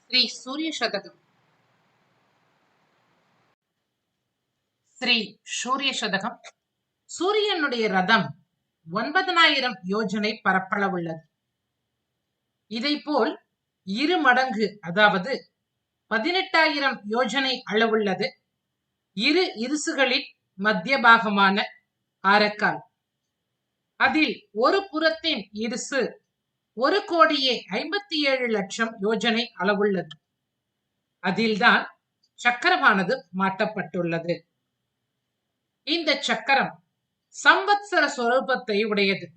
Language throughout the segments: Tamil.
ஸ்ரீ சூரிய சதகம். ஸ்ரீ சூரிய சதகம். சூரியனுடைய ரதம் 9,000 யோஜனை பரப்பளவுள்ளது. இதைப்போல் 2 மடங்கு, அதாவது 18,000 யோஜனை அளவுள்ளது 2 இருசுகளின் மத்திய பாகமான ஆரக்கால். அதில் ஒரு புறத்தின் இருசு 1,57,00,000 யோஜனை அளவுள்ளது. அதில்தான் சக்கரமானது மாட்டப்பட்டுள்ளது. இந்த சக்கரம் சம்வத்சர சொரூபத்தை உடையது.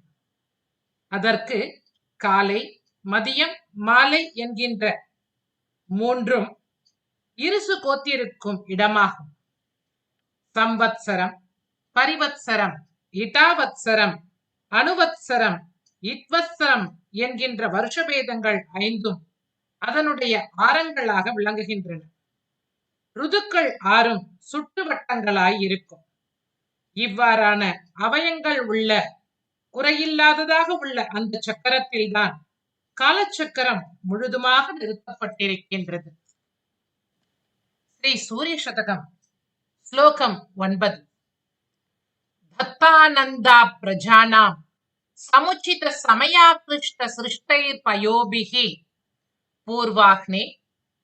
அதற்கு காலை, மதியம், மாலை என்கின்ற 3ம் இருசு கோத்திருக்கும் இடமாகும். சம்வத்சரம், பரிவத்சரம், இடாவத்சரம், அணுவத்சரம், இத்வத்சரம் என்கின்ற வருஷபேதங்கள் 5ம் அதனுடைய ஆரங்களாக விளங்குகின்றன. ருதுக்கள் 6ம் சுட்டு வட்டங்களாய் இருக்கும். இவ்வாறான அவயங்கள் உள்ள, குறையில்லாததாக உள்ள அந்த சக்கரத்தில்தான் காலச்சக்கரம் முழுதுமாக நிறுத்தப்பட்டிருக்கின்றது. ஸ்ரீ சூரிய சதகம். ஸ்லோகம் 9. தத்தானந்தா பிரஜானாம் சமுச்சித சமயாக்லிஷ்ட சிருஷ்டைர் பயோபிஹி பூர்வாக்னே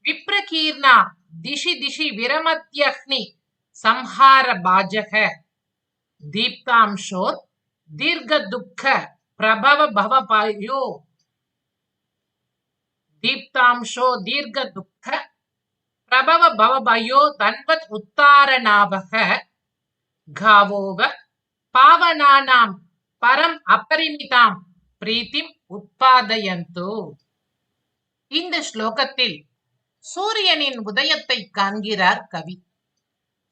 விப்ரகீர்ணா திஷி திஷி விரமத்யக்னி சம்ஹார பாஜக தீப்தாம்சோர் தீர்க்க துக்க பிரபவ பவபயோ தீப்தாம்சோ தீர்க்க துக்க பிரபவ பவபயோ தன்வத் உத்தாரணாவக காவோவ பாவனானாம் பரம் அபரிமிதாம் பிரீத்திம் உத்பாதயந்து. இந்த ஸ்லோகத்தில் சூரியனின் உதயத்தை காண்கிறார் கவி.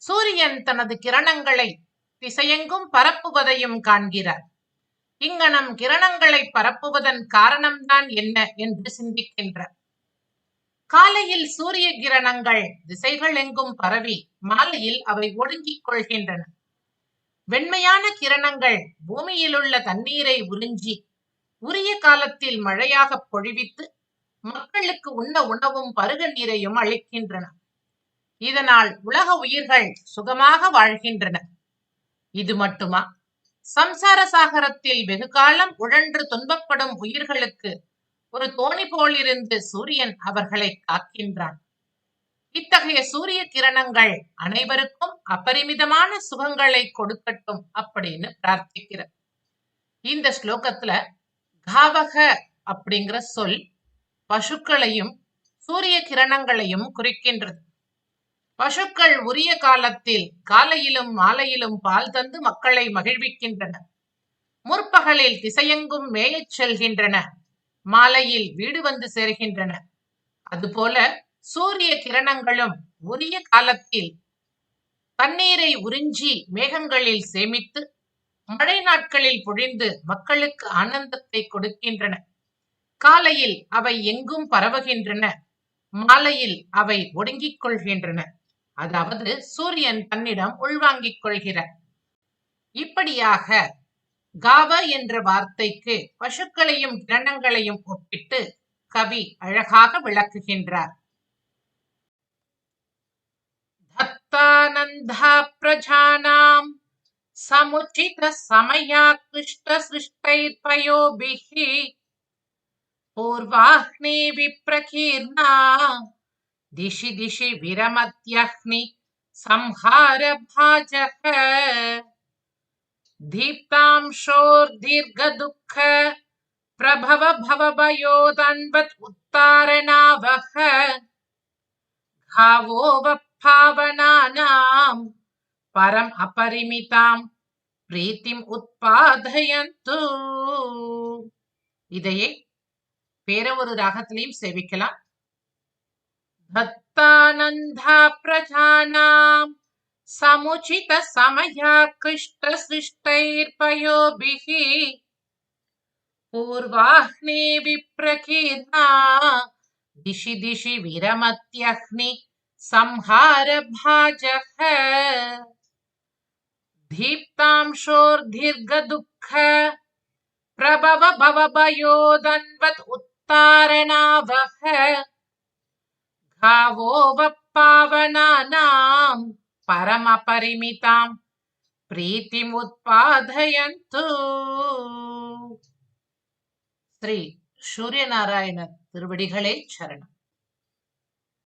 சூரியன் தனது கிரணங்களை திசையெங்கும் பரப்புவதையும் காண்கிறார். இங்கனம் கிரணங்களை பரப்புவதன் காரணம்தான் என்ன என்று சிந்திக்கின்றார். காலையில் சூரிய கிரணங்கள் திசைகள் எங்கும் பரவி மாலையில் அவை ஒடுங்கிக் கொள்கின்றன. வெண்மையான கிரணங்கள் பூமியிலுள்ள தண்ணீரை உறிஞ்சி உரிய காலத்தில் மழையாக பொழிவித்து மக்களுக்கு உண்ண உணவும் பருக நீரையும் அளிக்கின்றன. இதனால் உலக உயிர்கள் சுகமாக வாழ்கின்றன. இது மட்டுமா, சம்சார சாகரத்தில் வெகு காலம் உழன்று துன்பப்படும் உயிர்களுக்கு ஒரு தோணி போலிருந்து சூரியன் அவர்களை காக்கின்றான். இத்தகைய சூரிய கிரணங்கள் அனைவருக்கும் அபரிமிதமான சுகங்களை கொடுக்கட்டும் அப்படின்னு பிரார்த்திக்கிறார். இந்த ஸ்லோகத்துல காவக அப்படிங்கிற சொல் பசுக்களையும் சூரிய கிரணங்களையும் குறிக்கின்றது. பசுக்கள் உரிய காலத்தில் காலையிலும் மாலையிலும் பால் தந்து மக்களை மகிழ்விக்கின்றன. முற்பகலில் திசையெங்கும் மேயச் செல்கின்றன. மாலையில் வீடு வந்து சேர்கின்றன. அதுபோல சூரிய கிரணங்களும் உரிய காலத்தில் தண்ணீரை உறிஞ்சி மேகங்களில் சேமித்து மழை நாட்களில் பொழிந்து மக்களுக்கு ஆனந்தத்தை கொடுக்கின்றன. காலையில் அவை எங்கும் பரவுகின்றன. மாலையில் அவை ஒடுங்கிக் கொள்கின்றன. அதாவது சூரியன் தன்னிடம் உள்வாங்கிக் கொள்கிறார். இப்படியாக காவ என்ற வார்த்தைக்கு பசுக்களையும் கிரணங்களையும் ஒப்பிட்டு கவி அழகாக விளக்குகின்றார். தத்தானந்தா பிரஜானாம் சமுச்சித சமயாக்லிஷ்ட சிருஷ்டைர் பயோபிஹி பூர்வாக்னே விப்ரகீர்ணா திஷி திஷி விரமத்யக்னி சம்ஹார பாஜக தீப்தாம்சோர் தீர்க்க துக்க பிரபவ பவபயோதன்வத் உத்தாரணாவக காவோவ பாவனானாம் பரம் அபரிமிதாம் பிரீத்திம் உத்பாதயந்து. இதையே வேற ஒரு ராகத்திலையும் சேவிக்கலாம். தத்தானந்தா பிரஜானாம் சமுச்சித சமயாக்லிஷ்ட சிருஷ்டைர் பயோபிஹி பூர்வாக்னே விப்ரகீர்ணா திஷி திஷி விரமத்யக்னி சம்ஹார பாஜக தீப்தாம்சோர் தீர்க்க துக்க பிரபவ பவபயோதன்வத் உத்தாரணாவக भावोपपावनानां परमपरिमितां प्रीतिमुत्पादयन्तु. ஸ்ரீ சூரியநாராயணர் திருவடிகளே சரணம்.